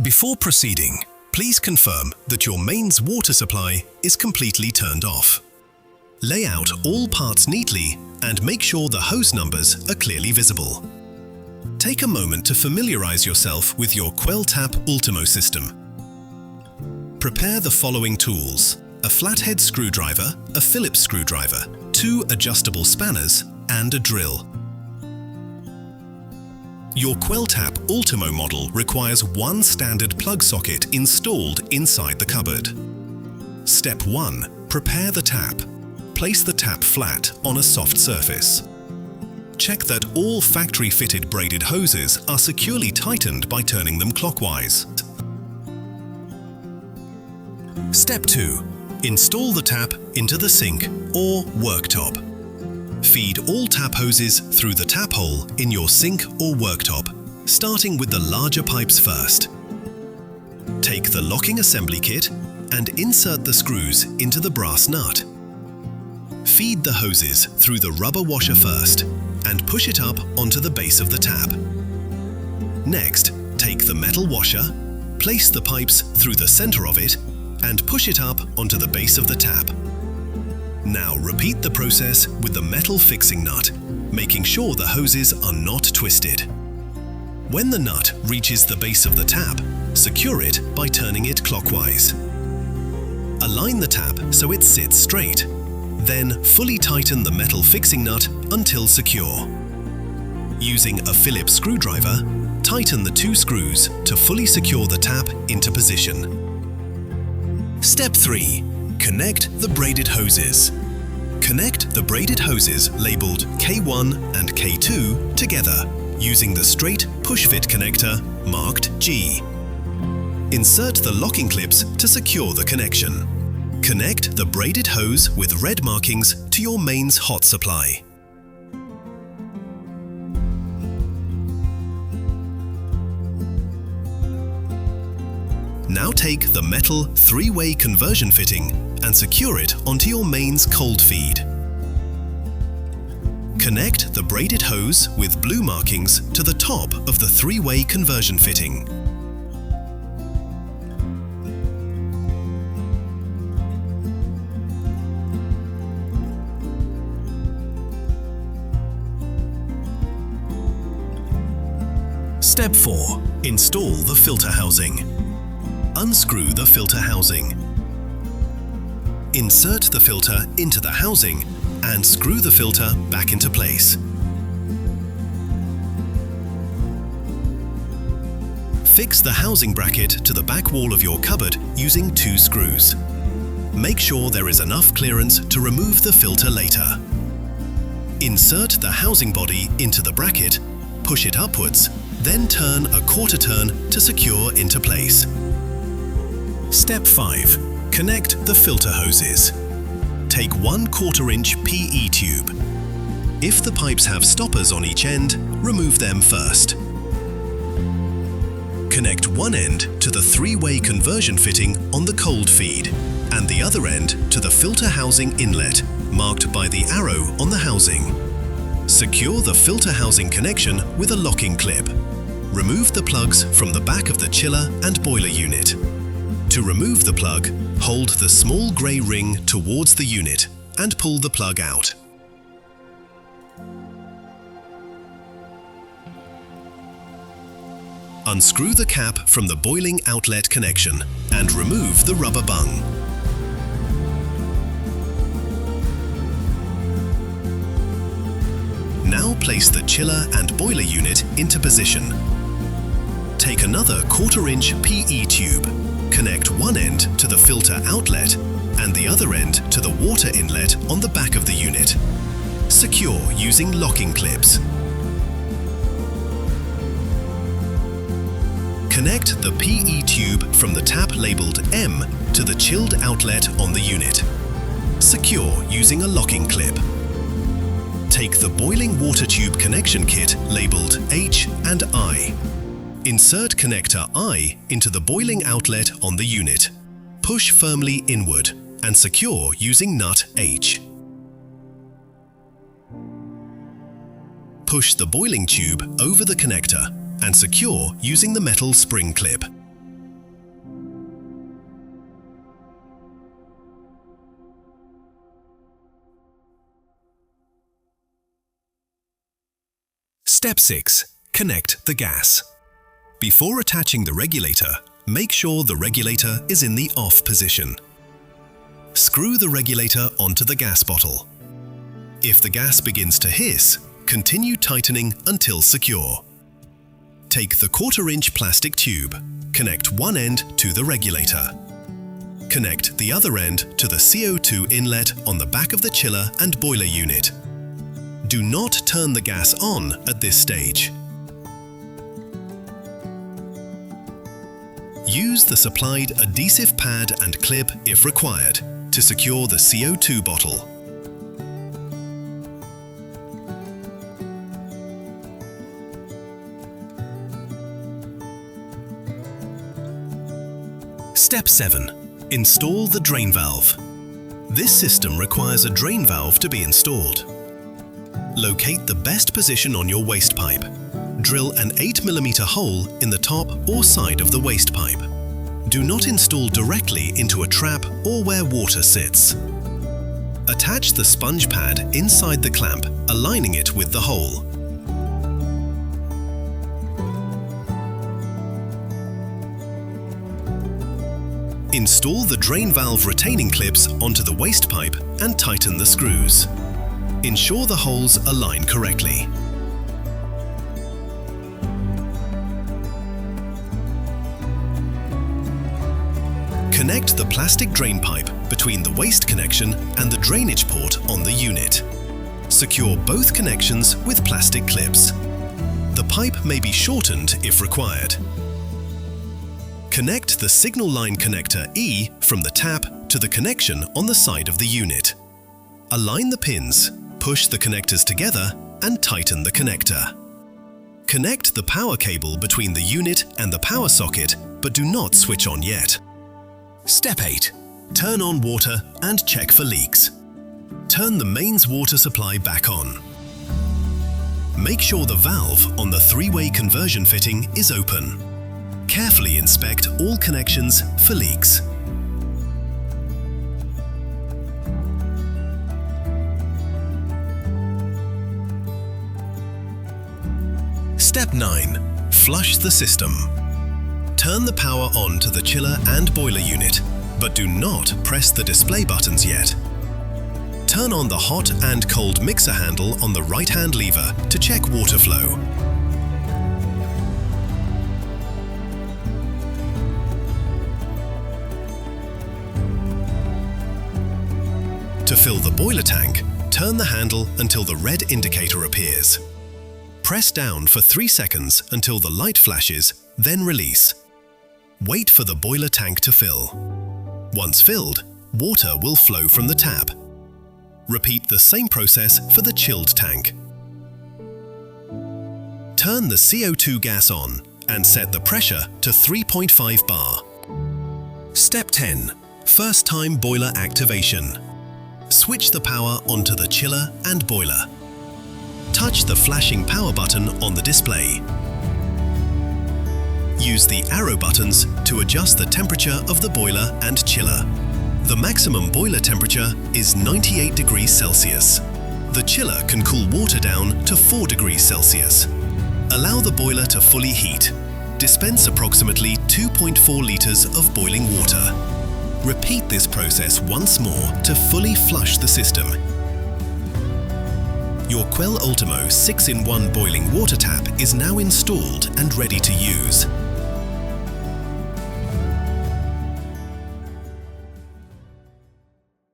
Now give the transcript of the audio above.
Before proceeding, please confirm that your mains water supply is completely turned off. Lay out all parts neatly and make sure the hose numbers are clearly visible. Take a moment to familiarize yourself with your Quel Tap Ultimo system. Prepare the following tools: a flathead screwdriver, a Phillips screwdriver, 2 adjustable spanners, and a drill. Your Quel Tap Ultimo model requires one standard plug socket installed inside the cupboard. Step 1. Prepare the tap. Place the tap flat on a soft surface. Check that all factory-fitted braided hoses are securely tightened by turning them clockwise. Step 2. Install the tap into the sink or worktop. Feed all tap hoses through the tap hole in your sink or worktop, starting with the larger pipes first. Take the locking assembly kit and insert the screws into the brass nut. Feed the hoses through the rubber washer first and push it up onto the base of the tap. Next, take the metal washer, place the pipes through the center of it and push it up onto the base of the tap. Now repeat the process with the metal fixing nut, making sure the hoses are not twisted. When the nut reaches the base of the tap, secure it by turning it clockwise. Align the tap so it sits straight. Then fully tighten the metal fixing nut until secure. Using a Phillips screwdriver, tighten the 2 screws to fully secure the tap into position. Step 3. Connect the braided hoses. Connect the braided hoses labeled K1 and K2 together using the straight push-fit connector marked G. Insert the locking clips to secure the connection. Connect the braided hose with red markings to your mains hot supply. Now take the metal 3-way conversion fitting and secure it onto your mains cold feed. Connect the braided hose with blue markings to the top of the 3-way conversion fitting. Step 4. Install the filter housing. Unscrew the filter housing. Insert the filter into the housing and screw the filter back into place. Fix the housing bracket to the back wall of your cupboard using 2 screws. Make sure there is enough clearance to remove the filter later. Insert the housing body into the bracket, push it upwards, then turn a quarter turn to secure into place. Step 5. Connect the filter hoses. Take 1/4 inch PE tube. If the pipes have stoppers on each end, remove them first. Connect one end to the 3-way conversion fitting on the cold feed and the other end to the filter housing inlet, marked by the arrow on the housing. Secure the filter housing connection with a locking clip. Remove the plugs from the back of the chiller and boiler unit. To remove the plug, hold the small grey ring towards the unit and pull the plug out. Unscrew the cap from the boiling outlet connection and remove the rubber bung. Now place the chiller and boiler unit into position. Take another 1/4 inch PE tube. Connect one end to the filter outlet and the other end to the water inlet on the back of the unit. Secure using locking clips. Connect the PE tube from the tap labeled M to the chilled outlet on the unit. Secure using a locking clip. Take the boiling water tube connection kit labeled H and I. Insert connector I into the boiling outlet on the unit. Push firmly inward and secure using nut H. Push the boiling tube over the connector and secure using the metal spring clip. Step 6. Connect the gas. Before attaching the regulator, make sure the regulator is in the off position. Screw the regulator onto the gas bottle. If the gas begins to hiss, continue tightening until secure. Take the 1/4-inch plastic tube. Connect one end to the regulator. Connect the other end to the CO2 inlet on the back of the chiller and boiler unit. Do not turn the gas on at this stage. Use the supplied adhesive pad and clip if required to secure the CO2 bottle. Step 7. Install the drain valve. This system requires a drain valve to be installed. Locate the best position on your waste pipe. Drill an 8mm hole in the top or side of the waste pipe. Do not install directly into a trap or where water sits. Attach the sponge pad inside the clamp, aligning it with the hole. Install the drain valve retaining clips onto the waste pipe and tighten the screws. Ensure the holes align correctly. Connect the plastic drain pipe between the waste connection and the drainage port on the unit. Secure both connections with plastic clips. The pipe may be shortened if required. Connect the signal line connector E from the tap to the connection on the side of the unit. Align the pins, push the connectors together and tighten the connector. Connect the power cable between the unit and the power socket, but do not switch on yet. Step 8. Turn on water and check for leaks. Turn the mains water supply back on. Make sure the valve on the 3-way conversion fitting is open. Carefully inspect all connections for leaks. Step 9. Flush the system. Turn the power on to the chiller and boiler unit, but do not press the display buttons yet. Turn on the hot and cold mixer handle on the right-hand lever to check water flow. To fill the boiler tank, turn the handle until the red indicator appears. Press down for 3 seconds until the light flashes, then release. Wait for the boiler tank to fill. Once filled, water will flow from the tap. Repeat the same process for the chilled tank. Turn the CO2 gas on and set the pressure to 3.5 bar. Step 10. First time boiler activation. Switch the power onto the chiller and boiler. Touch the flashing power button on the display. Use the arrow buttons to adjust the temperature of the boiler and chiller. The maximum boiler temperature is 98 degrees Celsius. The chiller can cool water down to 4 degrees Celsius. Allow the boiler to fully heat. Dispense approximately 2.4 liters of boiling water. Repeat this process once more to fully flush the system. Your Quel Ultimo 6-in-1 boiling water tap is now installed and ready to use.